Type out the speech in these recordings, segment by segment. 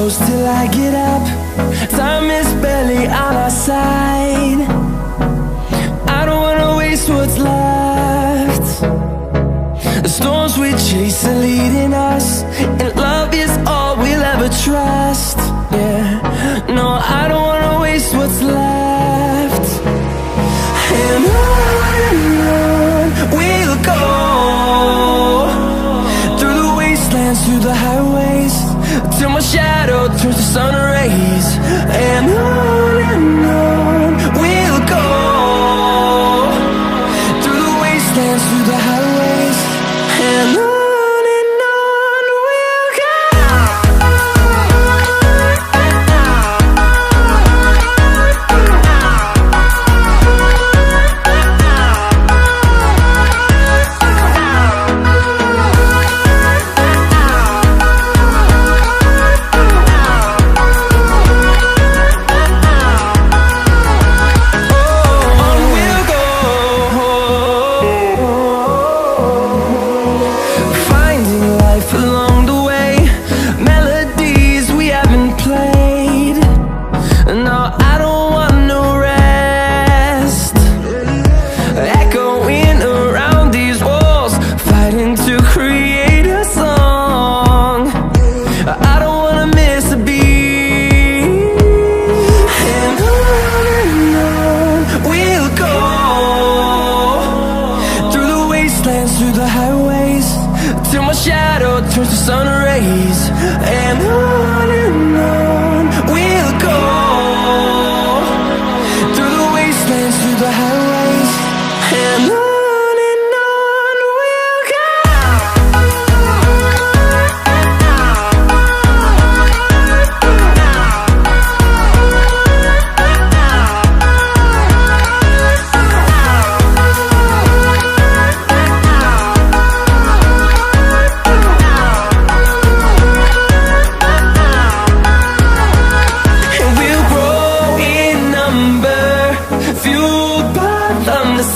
close till I get up. Time is barely on our side. I don't wanna waste what's left. The storms we chase are leading us, and love is all we'll ever trust. Yeah, no, I don't wanna waste what's left. And on we'll go, through the wastelands, through the highways, till my shadow turns to sun rays. And on we'll go, through the wastelands, through the highways, and on we'll go. Through the highways, till my shadow turns to sun rays. And on we'll go, through the wastelands, through the highways, and on we'll go.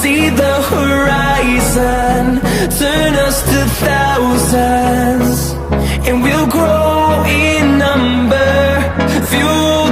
See the horizon turn us to thousands, and we'll grow in number, fueled